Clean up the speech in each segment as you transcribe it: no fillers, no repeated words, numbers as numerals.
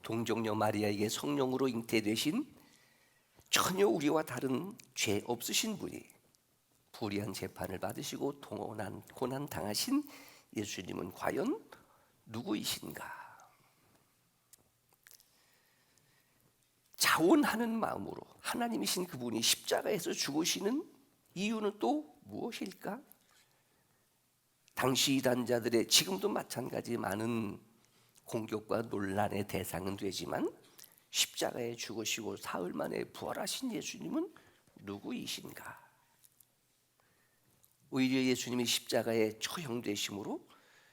동정녀 마리아에게 성령으로 잉태되신 전혀 우리와 다른 죄 없으신 분이 불의한 재판을 받으시고 고난 당하신 예수님은 과연 누구이신가? 자원하는 마음으로 하나님이신 그분이 십자가에서 죽으시는 이유는 또 무엇일까? 당시 이단자들의 지금도 마찬가지 많은 공격과 논란의 대상은 되지만 십자가에 죽으시고 사흘 만에 부활하신 예수님은 누구이신가? 오히려 예수님이 십자가에 처형되심으로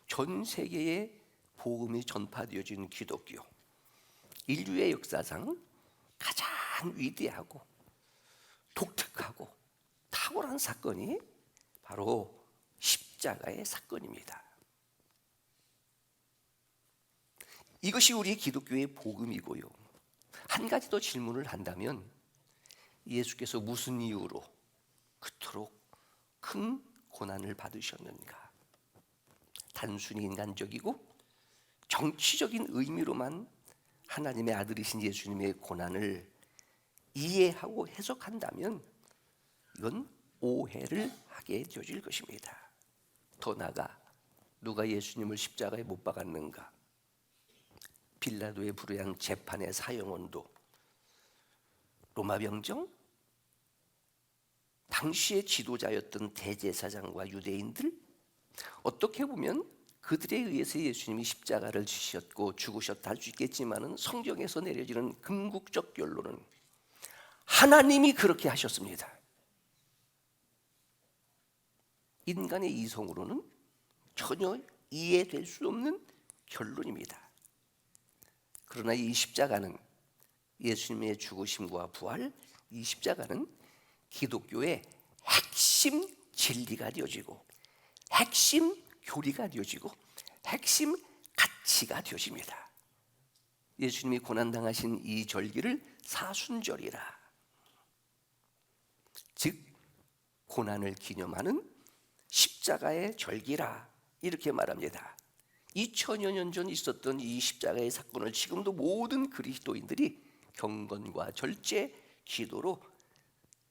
전 세계에 복음이 전파되어진 기독교, 인류의 역사상 가장 위대하고 독특하고 탁월한 사건이 바로 십자가의 사건입니다. 이것이 우리 기독교의 복음이고요. 한 가지 더 질문을 한다면 예수께서 무슨 이유로 그토록 큰 고난을 받으셨는가? 단순히 인간적이고 정치적인 의미로만 하나님의 아들이신 예수님의 고난을 이해하고 해석한다면 이건 오해를 하게 되어질 것입니다. 더 나아가 누가 예수님을 십자가에 못 박았는가? 빌라도의 불의한 재판의 사형원도 로마 병정, 당시의 지도자였던 대제사장과 유대인들, 어떻게 보면 그들에 의해서 예수님이 십자가를 지셨고 죽으셨다 할 수 있겠지만은 성경에서 내려지는 궁극적 결론은 하나님이 그렇게 하셨습니다. 인간의 이성으로는 전혀 이해될 수 없는 결론입니다. 그러나 이 십자가는 예수님의 죽으심과 부활, 이 십자가는 기독교의 핵심 진리가 되어지고 핵심 교리가 되어지고 핵심 가치가 되어집니다. 예수님이 고난당하신 이 절기를 사순절이라, 즉 고난을 기념하는 십자가의 절기라 이렇게 말합니다. 2000여 년 전 있었던 이 십자가의 사건을 지금도 모든 그리스도인들이 경건과 절제, 기도로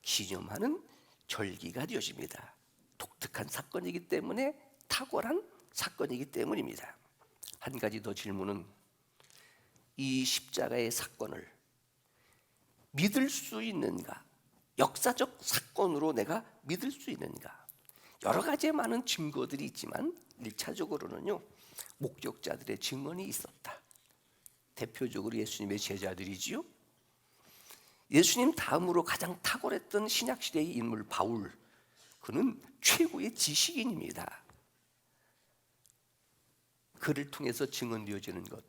기념하는 절기가 되어집니다. 독특한 사건이기 때문에, 탁월한 사건이기 때문입니다. 한 가지 더 질문은 이 십자가의 사건을 믿을 수 있는가? 역사적 사건으로 내가 믿을 수 있는가? 여러 가지의 많은 증거들이 있지만 1차적으로는요, 목격자들의 증언이 있었다. 대표적으로 예수님의 제자들이지요. 예수님 다음으로 가장 탁월했던 신약시대의 인물 바울, 그는 최고의 지식인입니다. 그를 통해서 증언되어지는 것,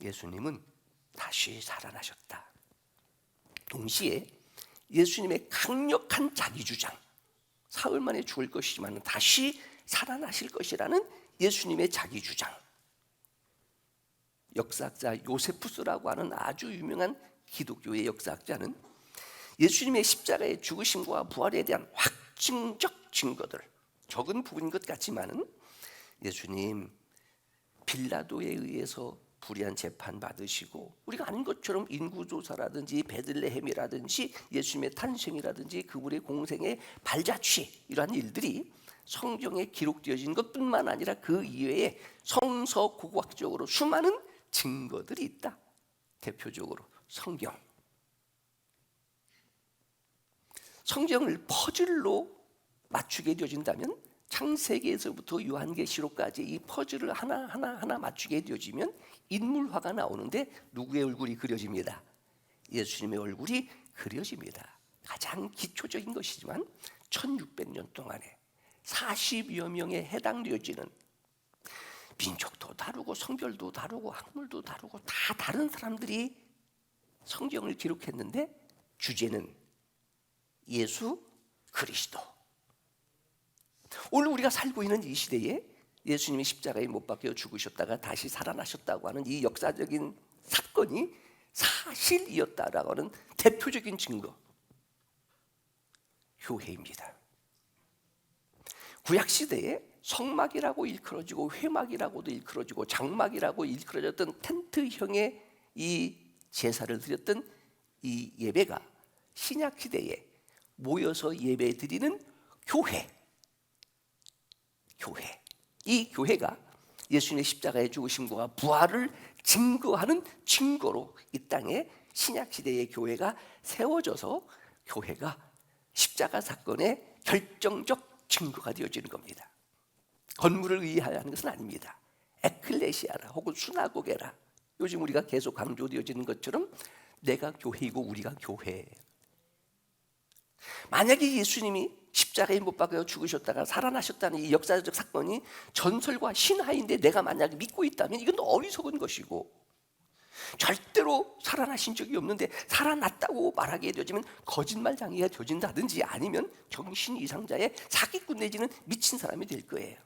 예수님은 다시 살아나셨다. 동시에 예수님의 강력한 자기주장, 사흘 만에 죽을 것이지만 다시 살아나실 것이라는 예수님의 자기주장. 역사학자 요세푸스라고 하는 아주 유명한 기독교의 역사학자는 예수님의 십자가의 죽으심과 부활에 대한 확증적 증거들, 적은 부분인 것 같지만은 예수님 빌라도에 의해서 불의한 재판 받으시고 우리가 아는 것처럼 인구조사라든지 베들레헴이라든지 예수님의 탄생이라든지 그분의 공생의 발자취, 이러한 일들이 성경에 기록되어진 것뿐만 아니라 그 이외에 성서 고고학적으로 수많은 증거들이 있다. 대표적으로 성경을 퍼즐로 맞추게 되어진다면, 창세기에서부터 요한계시록까지 이 퍼즐을 하나 맞추게 되어지면 인물화가 나오는데 누구의 얼굴이 그려집니다? 예수님의 얼굴이 그려집니다. 가장 기초적인 것이지만 1600년 동안에 40여 명에 해당되어지는, 민족도 다르고 성별도 다르고 학문도 다르고 다 다른 사람들이 성경을 기록했는데 주제는 예수 그리스도. 오늘 우리가 살고 있는 이 시대에 예수님이 십자가에 못 박혀 죽으셨다가 다시 살아나셨다고 하는 이 역사적인 사건이 사실이었다라고 하는 대표적인 증거, 교회입니다. 구약시대에 성막이라고 일컬어지고 회막이라고도 일컬어지고 장막이라고 일컬어졌던 텐트형의 이 제사를 드렸던 이 예배가 신약 시대에 모여서 예배 드리는 교회, 이 교회가 예수님의 십자가의 죽으심과 부활을 증거하는 증거로 이 땅에 신약 시대의 교회가 세워져서 교회가 십자가 사건의 결정적 증거가 되어지는 겁니다. 건물을 의하는 것은 아닙니다. 에클레시아라 혹은 수나고게라, 요즘 우리가 계속 강조되어지는 것처럼 내가 교회이고 우리가 교회예요. 만약에 예수님이 십자가에 못 박혀 죽으셨다가 살아나셨다는 이 역사적 사건이 전설과 신화인데 내가 만약에 믿고 있다면 이건 어리석은 것이고, 절대로 살아나신 적이 없는데 살아났다고 말하게 되어지면 거짓말장애가 되어진다든지 아니면 정신 이상자의 사기꾼 내지는 미친 사람이 될 거예요.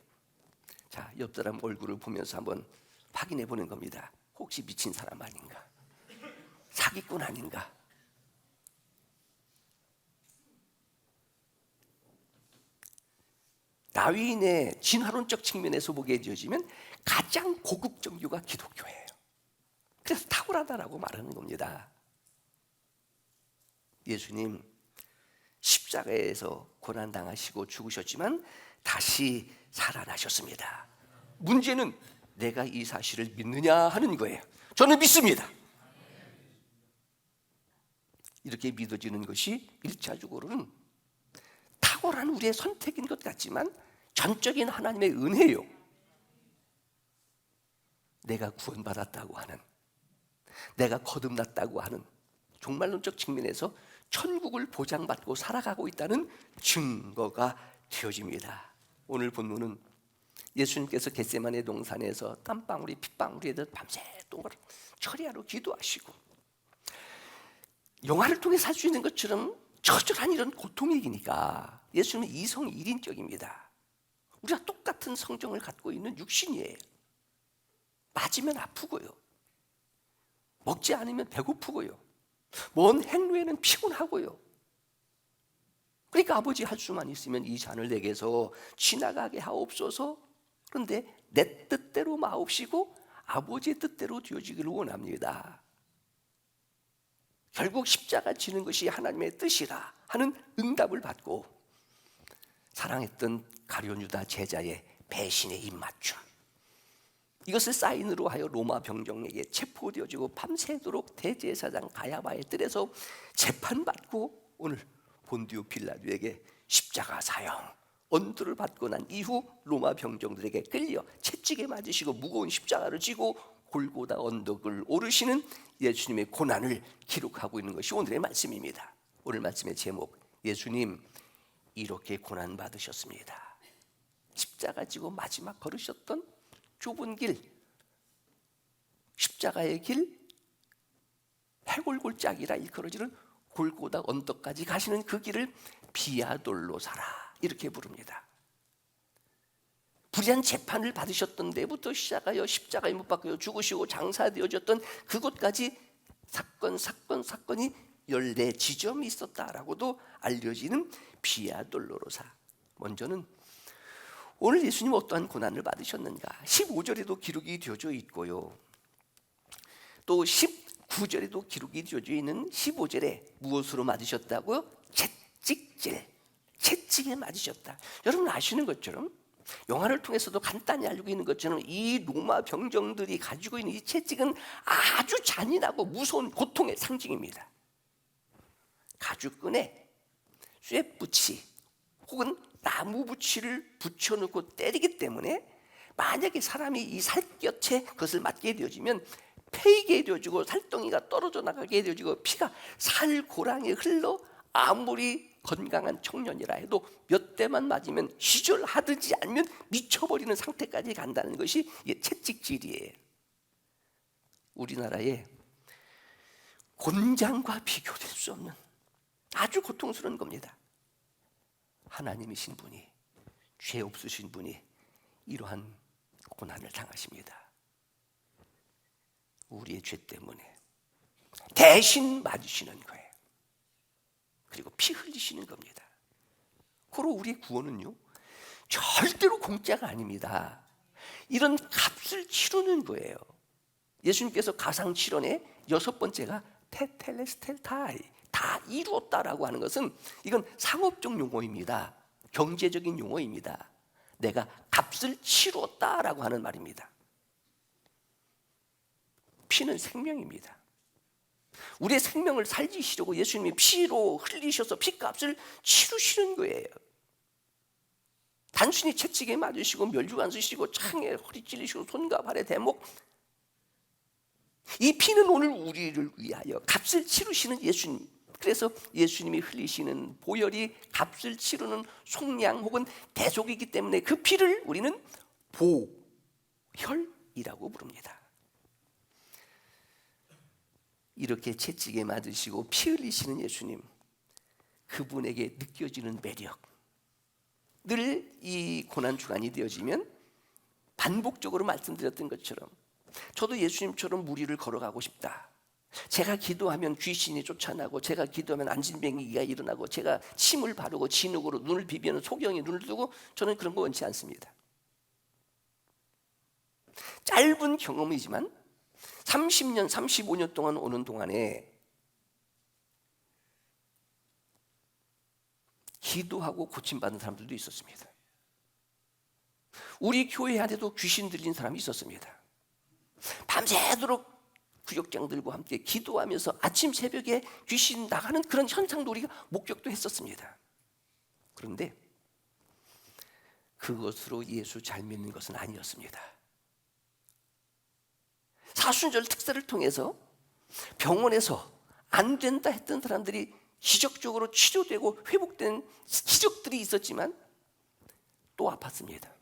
자, 옆 사람 얼굴을 보면서 한번 확인해 보는 겁니다. 혹시 미친 사람 아닌가? 사기꾼 아닌가? 다윈의 진화론적 측면에서 보게 되어지면 가장 고급 종교가 기독교예요. 그래서 탁월하다라고 말하는 겁니다. 예수님 십자가에서 고난당하시고 죽으셨지만 다시 살아나셨습니다. 문제는 내가 이 사실을 믿느냐 하는 거예요. 저는 믿습니다. 이렇게 믿어지는 것이 1차적으로는 탁월한 우리의 선택인 것 같지만 전적인 하나님의 은혜요. 내가 구원받았다고 하는, 내가 거듭났다고 하는 종말론적 측면에서 천국을 보장받고 살아가고 있다는 증거가 되어집니다. 오늘 본문은 예수님께서 겟세마네 동산에서 땀방울이 핏방울이 되듯 밤새 동을 처리하러 기도하시고, 영화를 통해 살 수 있는 것처럼 처절한 이런 고통이니까 예수님은 이성 일인격입니다. 우리가 똑같은 성정을 갖고 있는 육신이에요. 맞으면 아프고요, 먹지 않으면 배고프고요, 먼 행로에는 피곤하고요. 그러니까 아버지 할 수만 있으면 이 잔을 내게서 지나가게 하옵소서. 그런데 내 뜻대로 마옵시고 아버지의 뜻대로 되어지기를 원합니다. 결국 십자가 지는 것이 하나님의 뜻이라 하는 응답을 받고 사랑했던 가룟 유다 제자의 배신에 입맞춤, 이것을 사인으로 하여 로마 병정에게 체포되어지고 밤새도록 대제사장 가야바의 뜰에서 재판받고 오늘 본디오 빌라도에게 십자가 사형, 언도를 받고 난 이후 로마 병정들에게 끌려 채찍에 맞으시고 무거운 십자가를 지고 골고다 언덕을 오르시는 예수님의 고난을 기록하고 있는 것이 오늘의 말씀입니다. 오늘 말씀의 제목, 예수님 이렇게 고난 받으셨습니다. 십자가 지고 마지막 걸으셨던 좁은 길, 십자가의 길, 해골골짜기라 일컬어지는 골고다 언덕까지 가시는 그 길을 비아돌로사라 이렇게 부릅니다. 불의한 재판을 받으셨던 데부터 시작하여 십자가에 못 박혀 죽으시고 장사되어졌던 그곳까지 사건이 14지점이 있었다라고도 알려지는 비아돌로로사. 먼저는 오늘 예수님 어떠한 고난을 받으셨는가 15절에도 기록이 되어져 있고요, 또 19절에도 기록이 되어져 있는 15절에 무엇으로 맞으셨다고요? 채찍에 맞으셨다. 여러분 아시는 것처럼, 영화를 통해서도 간단히 알고 있는 것처럼 이 로마 병정들이 가지고 있는 이 채찍은 아주 잔인하고 무서운 고통의 상징입니다. 가죽끈에 쇠붙이 혹은 나무붙이를 붙여놓고 때리기 때문에 만약에 사람이 이 살갗에 그것을 맞게 되어지면 패이게 되어지고 살덩이가 떨어져 나가게 되어지고 피가 살고랑에 흘러 아무리 건강한 청년이라 해도 몇 대만 맞으면 기절하든지 아니면 미쳐버리는 상태까지 간다는 것이 채찍질이에요. 우리나라의 곤장과 비교될 수 없는 아주 고통스러운 겁니다. 하나님이신 분이, 죄 없으신 분이 이러한 고난을 당하십니다. 우리의 죄 때문에 대신 맞으시는 거예요. 그리고 피 흘리시는 겁니다. 그리고 우리의 구원은요, 절대로 공짜가 아닙니다. 이런 값을 치르는 거예요. 예수님께서 가상칠언에 여섯 번째가 테텔레스텔타이, 다 이루었다라고 하는 것은 이건 상업적 용어입니다. 경제적인 용어입니다. 내가 값을 치루었다라고 하는 말입니다. 피는 생명입니다. 우리의 생명을 살리시려고 예수님이 피로 흘리셔서 피값을 치르시는 거예요. 단순히 채찍에 맞으시고 멸류관 쓰시고 창에 허리 찔리시고 손과 발에 대목, 이 피는 오늘 우리를 위하여 값을 치르시는 예수님. 그래서 예수님이 흘리시는 보혈이 값을 치르는 속량 혹은 대속이기 때문에 그 피를 우리는 보혈이라고 부릅니다. 이렇게 채찍에 맞으시고 피 흘리시는 예수님, 그분에게 느껴지는 매력, 늘 이 고난주간이 되어지면 반복적으로 말씀드렸던 것처럼 저도 예수님처럼 무리를 걸어가고 싶다. 제가 기도하면 귀신이 쫓아나고, 제가 기도하면 안진뱅이가 일어나고, 제가 침을 바르고 진흙으로 눈을 비비면 소경이 눈을 뜨고, 저는 그런 거 원치 않습니다. 짧은 경험이지만 30년, 35년 동안 오는 동안에 기도하고 고침받은 사람들도 있었습니다. 우리 교회 안에도 귀신 들린 사람이 있었습니다. 밤새도록 구역장들과 함께 기도하면서 아침 새벽에 귀신 나가는 그런 현상도 우리가 목격도 했었습니다. 그런데 그것으로 예수 잘 믿는 것은 아니었습니다. 사순절 특사를 통해서 병원에서 안 된다 했던 사람들이 기적적으로 치료되고 회복된 기적들이 있었지만 또 아팠습니다.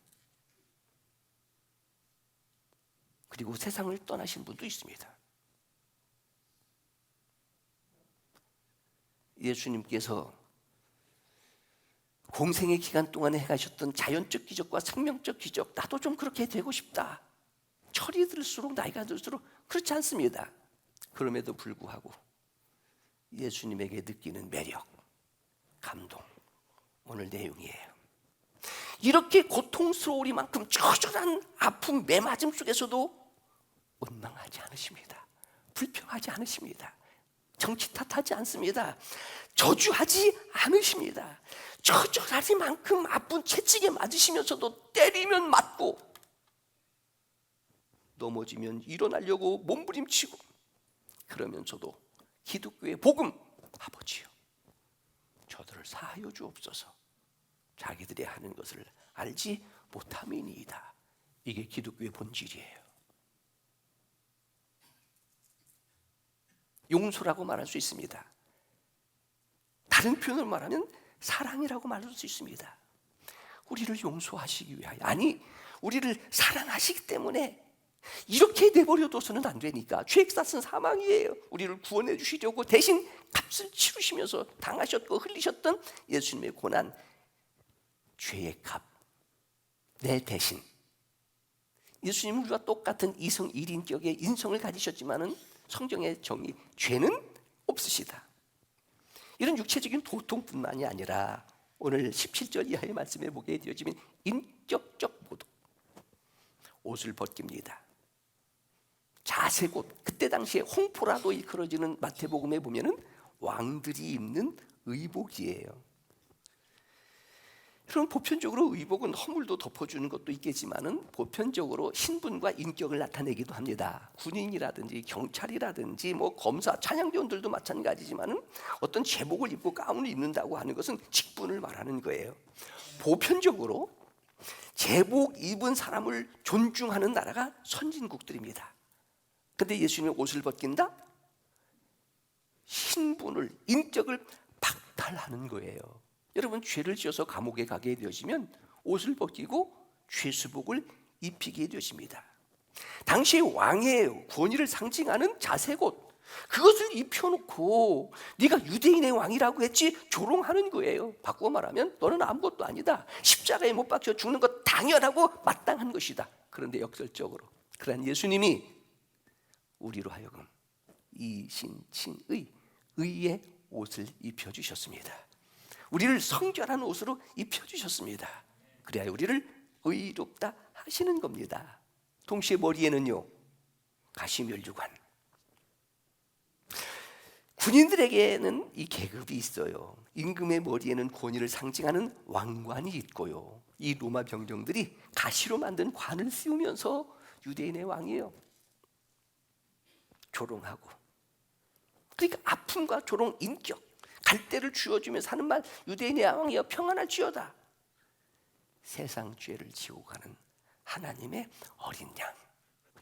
그리고 세상을 떠나신 분도 있습니다. 예수님께서 공생의 기간 동안에 행하셨던 자연적 기적과 생명적 기적, 나도 좀 그렇게 되고 싶다. 철이 들수록, 나이가 들수록 그렇지 않습니다. 그럼에도 불구하고 예수님에게 느끼는 매력, 감동, 오늘 내용이에요. 이렇게 고통스러우리만큼 처절한 아픔, 매맞음 속에서도 원망하지 않으십니다. 불평하지 않으십니다. 정치 탓하지 않습니다. 저주하지 않으십니다. 처절하리만큼 아픈 채찍에 맞으시면서도 때리면 맞고, 넘어지면 일어나려고 몸부림치고, 그러면서도 기독교의 복음, 아버지요, 저들을 사하여 주옵소서. 자기들이 하는 것을 알지 못함이니이다. 이게 기독교의 본질이에요. 용서라고 말할 수 있습니다. 다른 표현을 말하면 사랑이라고 말할 수 있습니다. 우리를 용서하시기 위하여, 아니 우리를 사랑하시기 때문에 이렇게 내버려둬서는 안 되니까 죄값은 사망이에요. 우리를 구원해 주시려고 대신 값을 치르시면서 당하셨고 흘리셨던 예수님의 고난, 죄의 값, 내 대신. 예수님은 우리와 똑같은 이성 1인격의 인성을 가지셨지만은 성경의 정의, 죄는 없으시다. 이런 육체적인 고통뿐만이 아니라 오늘 17절 이하의 말씀에 보게 되어지면 인격적 모독, 옷을 벗깁니다. 자색옷, 그때 당시에 홍포라도 일컬어지는 마태복음에 보면은 왕들이 입는 의복이에요. 그럼 보편적으로 의복은 허물도 덮어주는 것도 있겠지만은 보편적으로 신분과 인격을 나타내기도 합니다. 군인이라든지 경찰이라든지 뭐 검사, 찬양대원들도 마찬가지지만은 어떤 제복을 입고 가운을 입는다고 하는 것은 직분을 말하는 거예요. 보편적으로 제복 입은 사람을 존중하는 나라가 선진국들입니다. 근데 예수님의 옷을 벗긴다? 신분을, 인격을 박탈하는 거예요. 여러분, 죄를 지어서 감옥에 가게 되어지면 옷을 벗기고 죄수복을 입히게 되십니다. 당시 왕의 권위를 상징하는 자색옷, 그것을 입혀놓고 네가 유대인의 왕이라고 했지 조롱하는 거예요. 바꾸어 말하면 너는 아무것도 아니다. 십자가에 못 박혀 죽는 것 당연하고 마땅한 것이다. 그런데 역설적으로 그러한 예수님이 우리로 하여금 이신친의, 의의 옷을 입혀주셨습니다. 우리를 성결한 옷으로 입혀주셨습니다. 그래야 우리를 의롭다 하시는 겁니다. 동시에 머리에는요, 가시면류관, 군인들에게는 이 계급이 있어요. 임금의 머리에는 권위를 상징하는 왕관이 있고요. 이 로마 병정들이 가시로 만든 관을 씌우면서 유대인의 왕이에요. 조롱하고. 그러니까 아픔과 조롱, 인격, 갈대를 쥐어주면서 하는 말, 유대인의 왕이여 평안할지어다. 세상 죄를 지고 가는 하나님의 어린 양.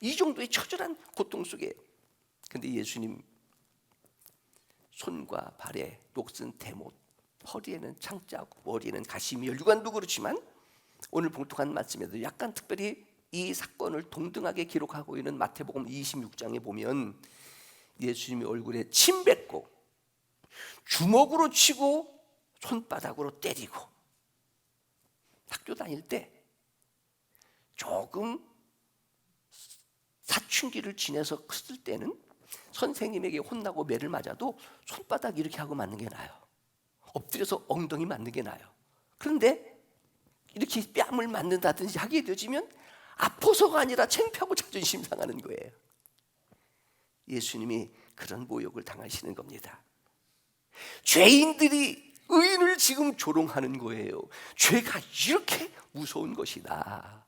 이 정도의 처절한 고통 속에, 근데 예수님 손과 발에 녹슨 대못, 허리에는 창자고 머리에는 가시미 혈관도 그렇지만 오늘 봉독한 말씀에도 약간 특별히 이 사건을 동등하게 기록하고 있는 마태복음 26장에 보면 예수님이 얼굴에 침 뱉고 주먹으로 치고 손바닥으로 때리고, 학교 다닐 때 조금 사춘기를 지내서 컸을 때는 선생님에게 혼나고 매를 맞아도 손바닥 이렇게 하고 맞는 게 나아요. 엎드려서 엉덩이 맞는 게 나아요. 그런데 이렇게 뺨을 맞는다든지 하게 되어지면 아파서가 아니라 창피하고 자존심 상하는 거예요. 예수님이 그런 모욕을 당하시는 겁니다. 죄인들이 의인을 지금 조롱하는 거예요. 죄가 이렇게 무서운 것이다.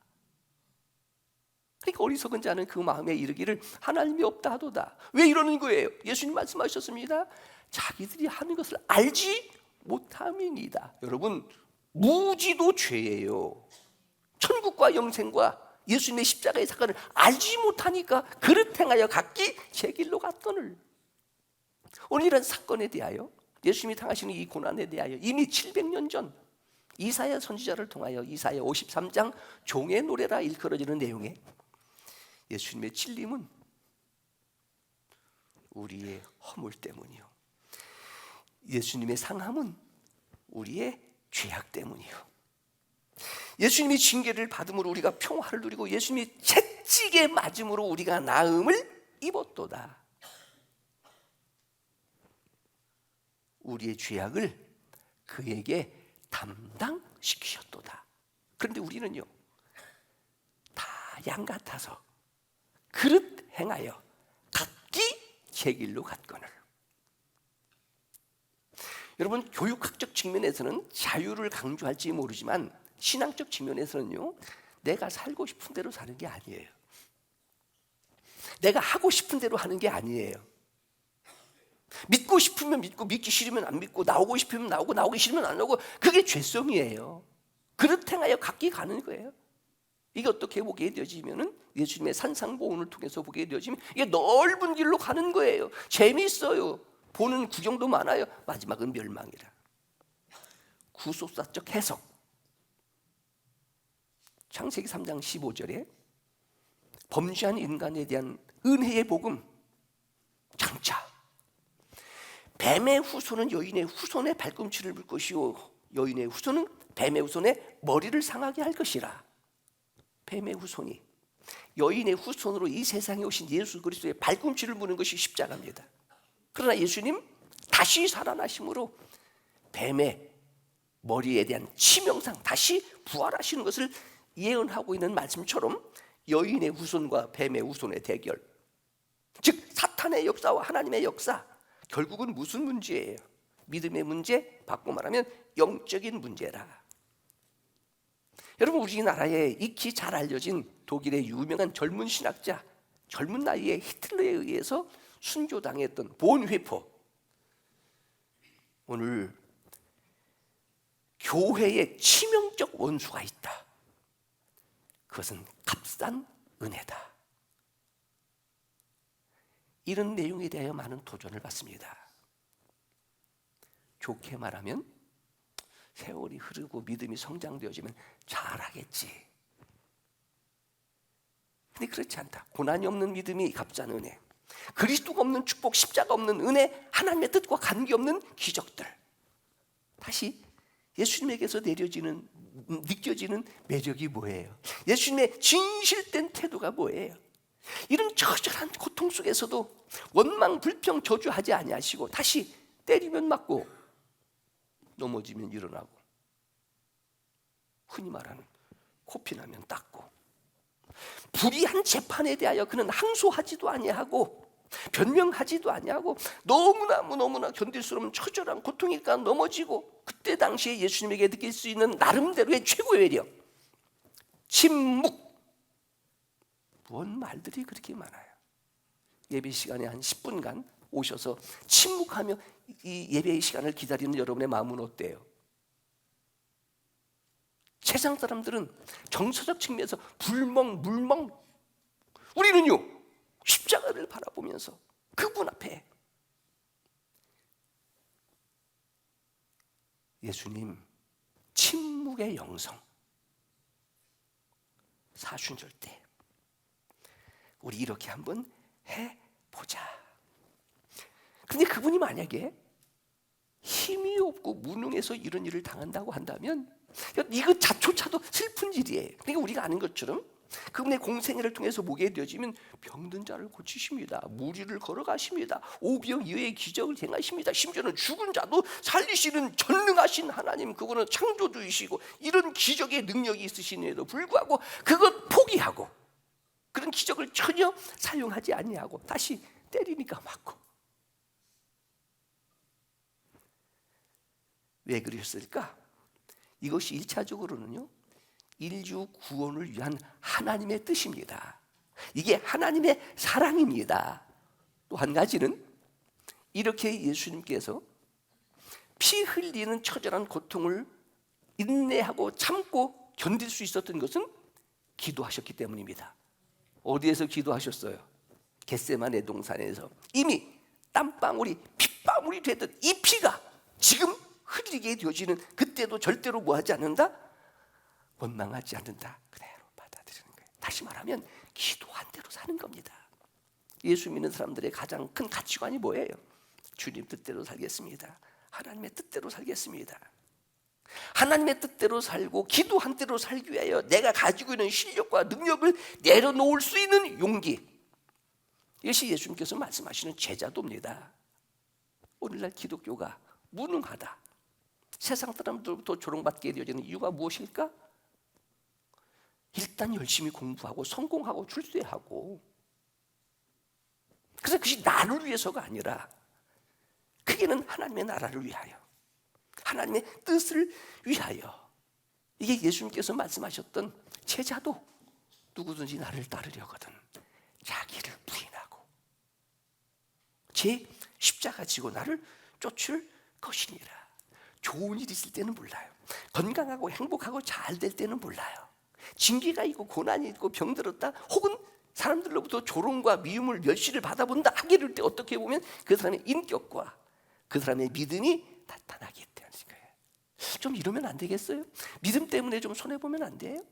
그러니까 어리석은 자는 그 마음에 이르기를 하나님이 없다 하도다. 왜 이러는 거예요? 예수님 말씀하셨습니다. 자기들이 하는 것을 알지 못함이니이다. 여러분, 무지도 죄예요. 천국과 영생과 예수님의 십자가의 사건을 알지 못하니까 그릇 행하여 각기 제 길로 갔거늘. 오늘 이런 사건에 대하여, 예수님이 당하시는 이 고난에 대하여 이미 700년 전 이사야 선지자를 통하여 이사야 53장 종의 노래라 일컬어지는 내용에 예수님의 찔림은 우리의 허물 때문이요, 예수님의 상함은 우리의 죄악 때문이요, 예수님이 징계를 받음으로 우리가 평화를 누리고 예수님이 채찍에 맞음으로 우리가 나음을 입었도다. 우리의 죄악을 그에게 담당시키셨도다. 그런데 우리는요, 다 양 같아서 그릇 행하여 각기 제 길로 갔거늘. 여러분, 교육학적 측면에서는 자유를 강조할지 모르지만 신앙적 측면에서는요, 내가 살고 싶은 대로 사는 게 아니에요. 내가 하고 싶은 대로 하는 게 아니에요. 믿고 싶으면 믿고, 믿기 싫으면 안 믿고, 나오고 싶으면 나오고, 나오기 싫으면 안 나오고, 그게 죄성이에요. 그릇 행하여 각기 가는 거예요. 이게 어떻게 보게 되어지면은 예수님의 산상보훈을 통해서 보게 되어지면 이게 넓은 길로 가는 거예요. 재미있어요. 보는 구경도 많아요. 마지막은 멸망이라. 구속사적 해석. 창세기 3장 15절에 범죄한 인간에 대한 은혜의 복음, 장차 뱀의 후손은 여인의 후손의 발꿈치를 물 것이요 여인의 후손은 뱀의 후손의 머리를 상하게 할 것이라. 뱀의 후손이 여인의 후손으로 이 세상에 오신 예수 그리스도의 발꿈치를 무는 것이 십자가입니다. 그러나 예수님 다시 살아나심으로 뱀의 머리에 대한 치명상, 다시 부활하시는 것을 예언하고 있는 말씀처럼 여인의 후손과 뱀의 후손의 대결, 즉 사탄의 역사와 하나님의 역사, 결국은 무슨 문제예요? 믿음의 문제, 바꿔 말하면 영적인 문제라. 여러분, 우리나라에 익히 잘 알려진 독일의 유명한 젊은 신학자, 젊은 나이에 히틀러에 의해서 순교당했던 본회퍼, 오늘 교회에 치명적 원수가 있다. 그것은 값싼 은혜다. 이런 내용에 대하여 많은 도전을 받습니다. 좋게 말하면 세월이 흐르고 믿음이 성장되어지면 잘하겠지. 근데 그렇지 않다. 고난이 없는 믿음이 값싼 은혜, 그리스도가 없는 축복, 십자가 없는 은혜, 하나님의 뜻과 관계없는 기적들, 다시 예수님에게서 내려지는, 느껴지는 매력이 뭐예요? 예수님의 진실된 태도가 뭐예요? 이런 처절한 고통 속에서도 원망, 불평, 저주하지 아니하시고 다시 때리면 맞고 넘어지면 일어나고, 흔히 말하는 코피나면 닦고, 불의한 재판에 대하여 그는 항소하지도 아니하고 변명하지도 아니하고 너무나 견딜 수 없는 처절한 고통이니까 넘어지고, 그때 당시에 예수님에게 느낄 수 있는 나름대로의 최고의 외력, 침묵. 뭔 말들이 그렇게 많아요. 예배 시간에 한 10분간 오셔서 침묵하며 이 예배의 시간을 기다리는 여러분의 마음은 어때요? 세상 사람들은 정서적 측면에서 물멍. 우리는요, 십자가를 바라보면서 그분 앞에 예수님 침묵의 영성, 사순절 때 우리 이렇게 한번 해보자. 근데 그분이 만약에 힘이 없고 무능해서 이런 일을 당한다고 한다면 이거 자초차도 슬픈 일이에요. 그러니까 우리가 아는 것처럼 그분의 공생애를 통해서 보게 되어지면 병든 자를 고치십니다. 무리를 걸어가십니다. 오병이어의 기적을 행하십니다. 심지어는 죽은 자도 살리시는 전능하신 하나님, 그분은 창조주이시고 이런 기적의 능력이 있으시는데도 불구하고 그것 포기하고 그런 기적을 전혀 사용하지 아니하고 다시 때리니까 맞고. 왜 그러셨을까? 이것이 1차적으로는요, 인류 구원을 위한 하나님의 뜻입니다. 이게 하나님의 사랑입니다. 또 한 가지는 이렇게 예수님께서 피 흘리는 처절한 고통을 인내하고 참고 견딜 수 있었던 것은 기도하셨기 때문입니다. 어디에서 기도하셨어요? 겟세마네 동산에서 이미 땀방울이 핏방울이 되던 이 피가 지금 흘리게 되어지는 그때도 절대로 뭐하지 않는다? 원망하지 않는다. 그대로 받아들이는 거예요. 다시 말하면 기도한 대로 사는 겁니다. 예수 믿는 사람들의 가장 큰 가치관이 뭐예요? 주님 뜻대로 살겠습니다. 하나님의 뜻대로 살겠습니다. 하나님의 뜻대로 살고 기도한 대로 살기 위하여 내가 가지고 있는 실력과 능력을 내려놓을 수 있는 용기, 이것이 예수님께서 말씀하시는 제자도입니다. 오늘날 기독교가 무능하다, 세상 사람들부터 조롱받게 되어지는 이유가 무엇일까? 일단 열심히 공부하고 성공하고 출세하고, 그래서 그것이 나를 위해서가 아니라 그게는 하나님의 나라를 위하여, 하나님의 뜻을 위하여. 이게 예수님께서 말씀하셨던 제자도 누구든지 나를 따르려거든 자기를 부인하고 제 십자가 지고 나를 쫓을 것이니라. 좋은 일 있을 때는 몰라요. 건강하고 행복하고 잘 될 때는 몰라요. 징계가 있고 고난이 있고 병들었다, 혹은 사람들로부터 조롱과 미움을 멸시를 받아본다 하게 될 때 어떻게 보면 그 사람의 인격과 그 사람의 믿음이 나타나기 때문인 거예요. 좀 이러면 안 되겠어요? 믿음 때문에 좀 손해보면 안 돼요?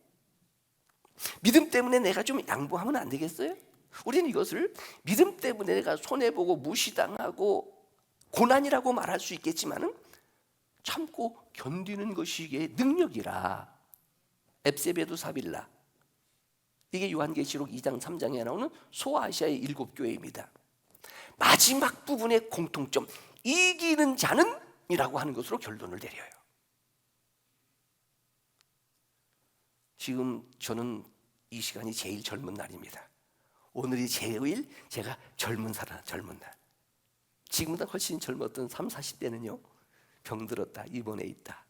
믿음 때문에 내가 좀 양보하면 안 되겠어요? 우리는 이것을 믿음 때문에 내가 손해보고 무시당하고 고난이라고 말할 수 있겠지만은 참고 견디는 것이 이게 능력이라. 앱세베도 사빌라, 이게 요한계시록 2장 3장에 나오는 소아시아의 7교회입니다. 마지막 부분의 공통점, 이기는 자는 이라고 하는 것으로 결론을 내려요. 지금 저는 이 시간이 제일 젊은 날입니다. 오늘이 제일 제가 젊은 날. 지금보다 훨씬 젊었던 30, 40대는요 병들었다, 입원해 있다,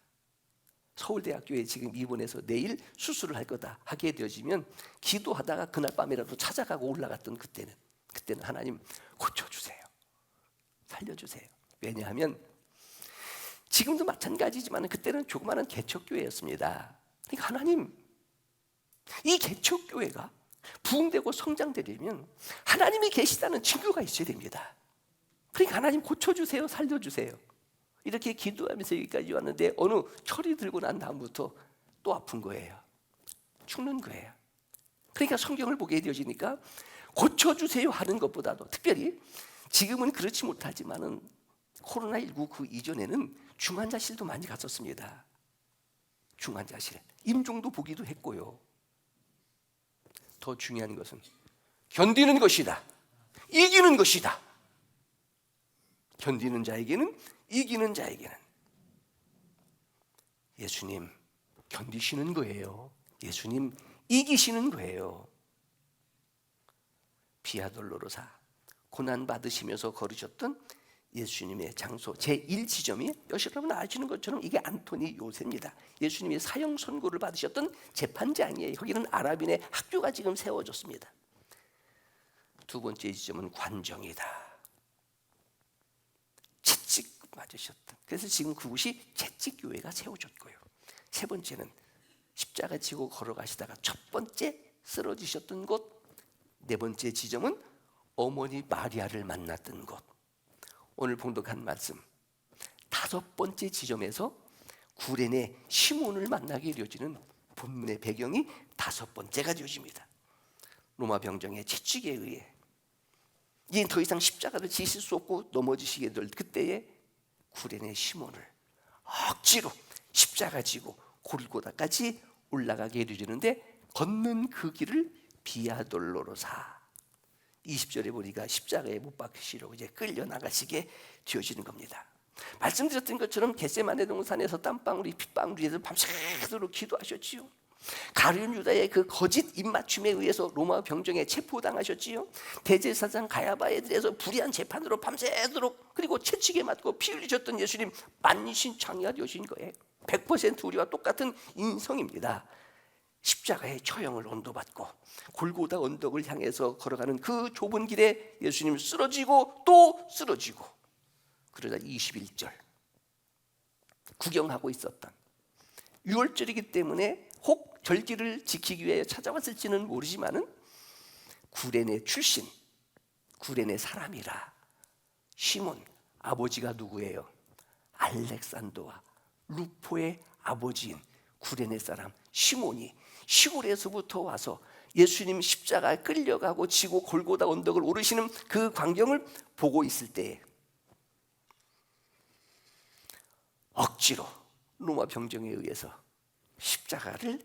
서울대학교에 지금 입원해서 내일 수술을 할 거다 하게 되어지면 기도하다가 그날 밤이라도 찾아가고 올라갔던 그때는 하나님 고쳐주세요, 살려주세요. 왜냐하면 지금도 마찬가지지만 그때는 조그마한 개척교회였습니다. 그러니까 하나님, 이 개척교회가 부흥되고 성장되려면 하나님이 계시다는 증거가 있어야 됩니다. 그러니까 하나님 고쳐주세요, 살려주세요, 이렇게 기도하면서 여기까지 왔는데 어느 철이 들고 난 다음부터 또 아픈 거예요. 죽는 거예요. 그러니까 성경을 보게 되어지니까 고쳐주세요 하는 것보다도, 특별히 지금은 그렇지 못하지만은 코로나19 그 이전에는 중환자실도 많이 갔었습니다. 중환자실, 임종도 보기도 했고요. 더 중요한 것은 견디는 것이다, 이기는 것이다. 견디는 자에게는, 이기는 자에게는 예수님 견디시는 거예요. 예수님 이기시는 거예요. 비아 돌로로사, 고난 받으시면서 걸으셨던 예수님의 장소 제1지점이 여러분 아시는 것처럼 이게 안토니 요새입니다. 예수님이 사형 선고를 받으셨던 재판장이에요. 거기는 아랍인의 학교가 지금 세워졌습니다. 두 번째 지점은 관정이다. 채찍 맞으셨던. 그래서 지금 그곳이 채찍교회가 세워졌고요. 세 번째는 십자가 지고 걸어가시다가 첫 번째 쓰러지셨던 곳. 네 번째 지점은 어머니 마리아를 만났던 곳. 오늘 봉독한 말씀 다섯 번째 지점에서 구레네 시몬을 만나게 이루어지는 본문의 배경이 다섯 번째가 되어집니다. 로마 병정의 채찍에 의해 이제 더 이상 십자가를 지실 수 없고 넘어지시게 될 그때에 구레네 시몬을 억지로 십자가 지고 골고다까지 올라가게 이루어지는데 걷는 그 길을 비아돌로로사 20절에 보니까 십자가에 못 박히시려고 이제 끌려나가시게 되어지는 겁니다. 말씀드렸던 것처럼 겟세마네 동산에서 땀방울이 핏방울이에서 밤새도록 기도하셨지요. 가룟 유다의 그 거짓 입맞춤에 의해서 로마 병정에 체포당하셨지요. 대제사장 가야바에 대해서 불의한 재판으로 밤새도록 그리고 채찍에 맞고 피 흘리셨던 예수님 만신창이가 되신 거예요. 100% 우리와 똑같은 인성입니다. 십자가의 처형을 언도받고 골고다 언덕을 향해서 걸어가는 그 좁은 길에 예수님 쓰러지고 또 쓰러지고 그러다 21절 구경하고 있었던 6월절이기 때문에 혹 절기를 지키기 위해 찾아왔을지는 모르지만은 구레네 출신 구레네 사람이라 시몬 아버지가 누구예요? 알렉산더와 루포의 아버지인 구레네 사람 시몬이 시골에서부터 와서 예수님 십자가에 끌려가고 지고 골고다 언덕을 오르시는 그 광경을 보고 있을 때 억지로 로마 병정에 의해서 십자가를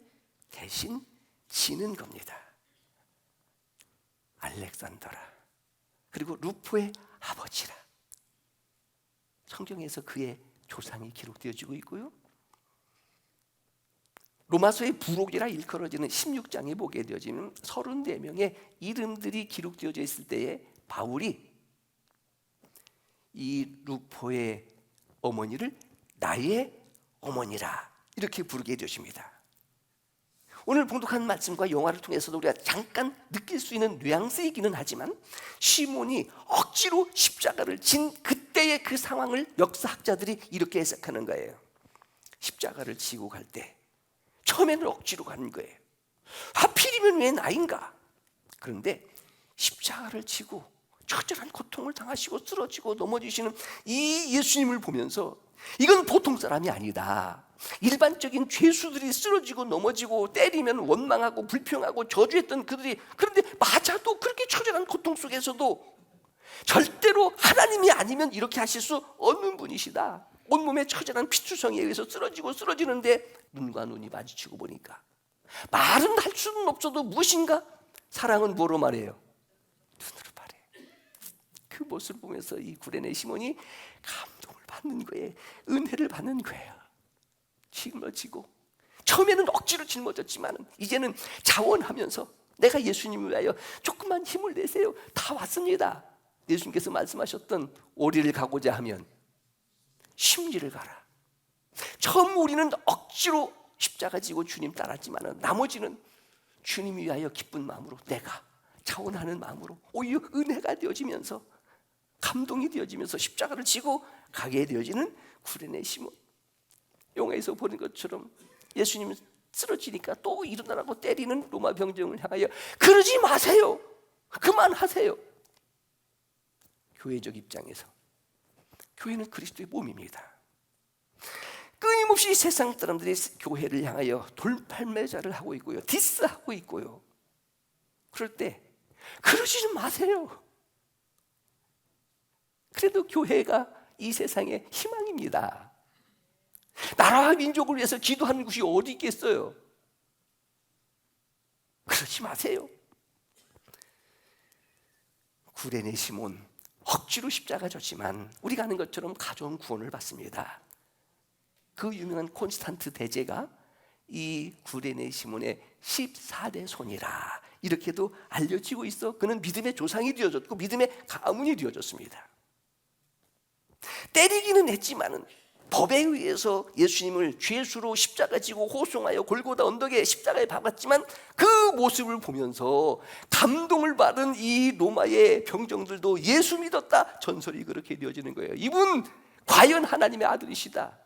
대신 지는 겁니다. 알렉산더라 그리고 루포의 아버지라 성경에서 그의 조상이 기록되어지고 있고요. 로마서의 부록이라 일컬어지는 16장에 보게 되어지는 34명의 이름들이 기록되어져 있을 때에 바울이 이 루포의 어머니를 나의 어머니라 이렇게 부르게 되십니다. 오늘 봉독한 말씀과 영화를 통해서도 우리가 잠깐 느낄 수 있는 뉘앙스이기는 하지만 시몬이 억지로 십자가를 진 그때의 그 상황을 역사학자들이 이렇게 해석하는 거예요. 십자가를 지고 갈 때 처음에는 억지로 가는 거예요. 하필이면 왜 나인가? 그런데 십자가를 지고 처절한 고통을 당하시고 쓰러지고 넘어지시는 이 예수님을 보면서 이건 보통 사람이 아니다. 일반적인 죄수들이 쓰러지고 넘어지고 때리면 원망하고 불평하고 저주했던 그들이 그런데 맞아도 그렇게 처절한 고통 속에서도 절대로 하나님이 아니면 이렇게 하실 수 없는 분이시다. 온몸에 처절한 피투성에 의해서 쓰러지는데 눈과 눈이 마주치고 보니까 말은 할 수는 없어도 무엇인가? 사랑은 뭐로 말해요? 눈으로 말해요. 그 모습을 보면서 이 구레네 시몬이 감동을 받는 거예요. 은혜를 받는 거예요. 짊어지고 처음에는 억지로 짊어졌지만 이제는 자원하면서 내가 예수님을 위하여 조금만 힘을 내세요. 다 왔습니다. 예수님께서 말씀하셨던 오리를 가고자 하면 심리를 가라. 처음 우리는 억지로 십자가 지고 주님 따랐지만 나머지는 주님 위하여 기쁜 마음으로 내가 자원하는 마음으로 오히려 은혜가 되어지면서 감동이 되어지면서 십자가를 지고 가게 되어지는 구레네 시몬. 영화에서 보는 것처럼 예수님 쓰러지니까 또 일어나라고 때리는 로마 병정을 향하여 그러지 마세요. 그만하세요. 교회적 입장에서 교회는 그리스도의 몸입니다. 끊임없이 세상 사람들이 교회를 향하여 돌팔매자를 하고 있고요, 디스하고 있고요. 그럴 때 그러지 마세요. 그래도 교회가 이 세상의 희망입니다. 나라와 민족을 위해서 기도하는 곳이 어디 있겠어요? 그러지 마세요. 구레네 시몬 억지로 십자가 졌지만 우리가 아는 것처럼 가져온 구원을 받습니다. 그 유명한 콘스탄트 대제가 이 구레네 시몬의 14대 손이라 이렇게도 알려지고 있어. 그는 믿음의 조상이 되어졌고 믿음의 가문이 되어졌습니다. 때리기는 했지만은 법에 의해서 예수님을 죄수로 십자가 지고 호송하여 골고다 언덕에 십자가에 박았지만 그 모습을 보면서 감동을 받은 이 로마의 병정들도 예수 믿었다, 전설이 그렇게 되어지는 거예요. 이분 과연 하나님의 아들이시다.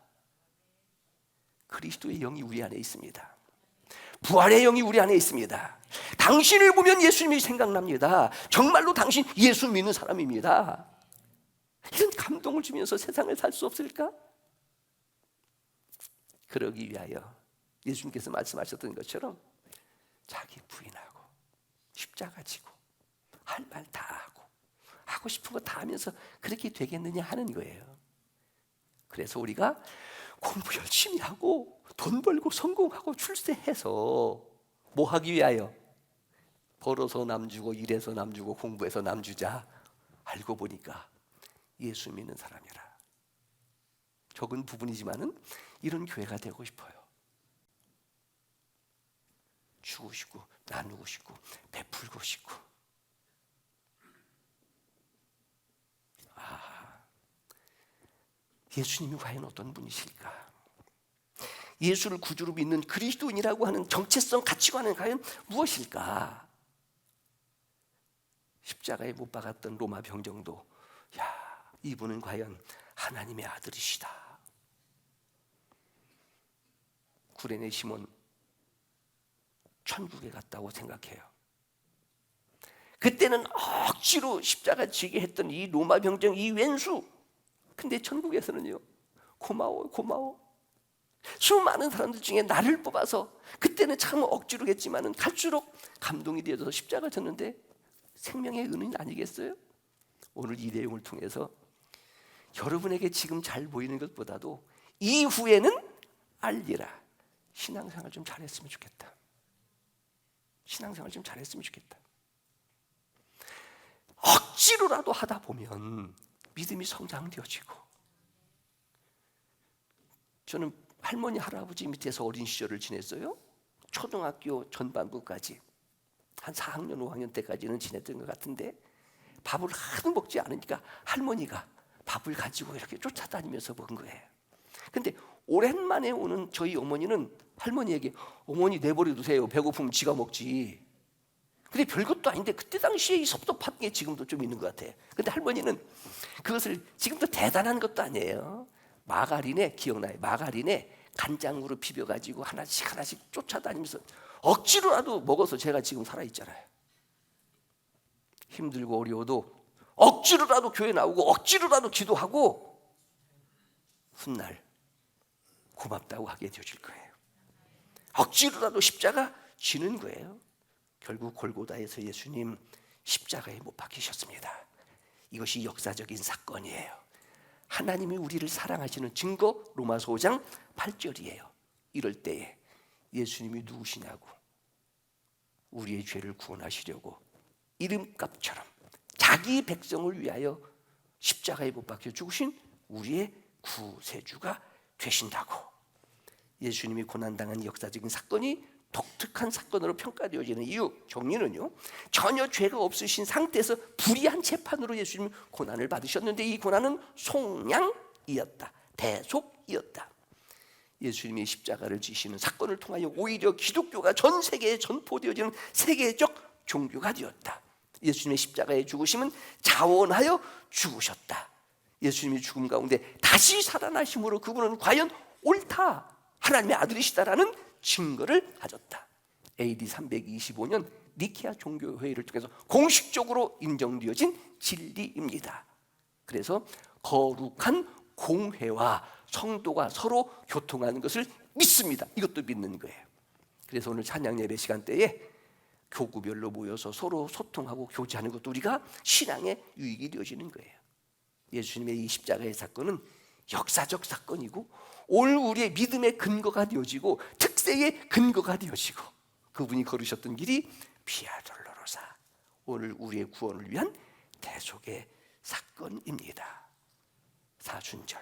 그리스도의 영이 우리 안에 있습니다. 부활의 영이 우리 안에 있습니다. 당신을 보면 예수님이 생각납니다. 정말로 당신 예수 믿는 사람입니다. 이런 감동을 주면서 세상을 살 수 없을까? 그러기 위하여 예수님께서 말씀하셨던 것처럼 자기 부인하고 십자가 지고 할 말 다 하고 싶은 거 다 하면서 그렇게 되겠느냐 하는 거예요. 그래서 우리가 공부 열심히 하고 돈 벌고 성공하고 출세해서 뭐 하기 위하여? 벌어서 남 주고 일해서 남 주고 공부해서 남 주자. 알고 보니까 예수 믿는 사람이라. 적은 부분이지만은 이런 교회가 되고 싶어요. 주고 싶고 나누고 싶고 베풀고 싶고. 예수님이 과연 어떤 분이실까? 예수를 구주로 믿는 그리스도인이라고 하는 정체성 가치관은 과연 무엇일까? 십자가에 못 박았던 로마 병정도 이분은 과연 하나님의 아들이시다. 구레네 시몬 천국에 갔다고 생각해요. 그때는 억지로 십자가 지게 했던 이 로마 병정, 이 왼수. 근데 천국에서는요, 고마워. 수많은 사람들 중에 나를 뽑아서, 그때는 참 억지로겠지만은 갈수록 감동이 되어서 십자가 졌는데 생명의 은인 아니겠어요? 오늘 이 내용을 통해서 여러분에게 지금 잘 보이는 것보다도 이후에는 알리라. 신앙생활 좀 잘했으면 좋겠다. 신앙생활 좀 잘했으면 좋겠다. 억지로라도 하다 보면 믿음이 성장되어지고. 저는 할머니 할아버지 밑에서 어린 시절을 지냈어요. 초등학교 전반부까지 한 4학년 5학년 때까지는 지냈던 것 같은데, 밥을 하도 먹지 않으니까 할머니가 밥을 가지고 이렇게 쫓아다니면서 먹은 거예요. 근데 오랜만에 오는 저희 어머니는 할머니에게 어머니 내버려 두세요. 배고프면 지가 먹지. 근데 별것도 아닌데 그때 당시에 이 섭섭한 게 지금도 좀 있는 것 같아. 근데 할머니는 그것을 지금도 대단한 것도 아니에요. 마가린에, 기억나요? 마가린에 간장으로 비벼가지고 하나씩 쫓아다니면서 억지로라도 먹어서 제가 지금 살아있잖아요. 힘들고 어려워도 억지로라도 교회 나오고 억지로라도 기도하고 훗날 고맙다고 하게 되어질 거예요. 억지로라도 십자가 지는 거예요. 결국 골고다에서 예수님 십자가에 못 박히셨습니다. 이것이 역사적인 사건이에요. 하나님이 우리를 사랑하시는 증거, 로마서 5장 8절이에요. 이럴 때에 예수님이 누구시냐고, 우리의 죄를 구원하시려고 이름값처럼 자기 백성을 위하여 십자가에 못 박혀 죽으신 우리의 구세주가 되신다고. 예수님이 고난당한 역사적인 사건이 독특한 사건으로 평가되어지는 이유, 정리는요, 전혀 죄가 없으신 상태에서 불의한 재판으로 예수님 고난을 받으셨는데 이 고난은 속량이었다, 대속이었다. 예수님이 십자가를 지시는 사건을 통하여 오히려 기독교가 전 세계에 전포되어지는 세계적 종교가 되었다. 예수님의 십자가의 죽으심은 자원하여 죽으셨다. 예수님이 죽음 가운데 다시 살아나심으로 그분은 과연 옳다, 하나님의 아들이시다라는 증거를 가졌다. AD 325년 니케아 종교회의를 통해서 공식적으로 인정되어진 진리입니다. 그래서 거룩한 공회와 성도가 서로 교통하는 것을 믿습니다. 이것도 믿는 거예요. 그래서 오늘 찬양 예배 시간대에 교구별로 모여서 서로 소통하고 교제하는 것도 우리가 신앙의 유익이 되어지는 거예요. 예수님의 이 십자가의 사건은 역사적 사건이고 오늘 우리의 믿음의 근거가 되어지고 특세의 근거가 되어지고 그분이 걸으셨던 길이 비아 돌로로사, 오늘 우리의 구원을 위한 대속의 사건입니다. 사순절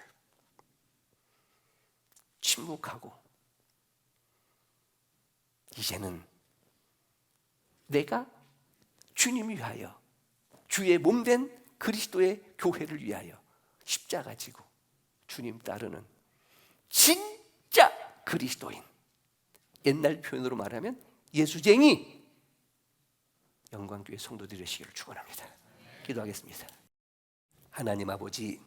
침묵하고 이제는 내가 주님을 위하여, 주의 몸된 그리스도의 교회를 위하여 십자가 지고 주님 따르는 진짜 그리스도인, 옛날 표현으로 말하면 예수쟁이 영광교회 성도들이 되시기를 축원합니다. 기도하겠습니다. 하나님 아버지,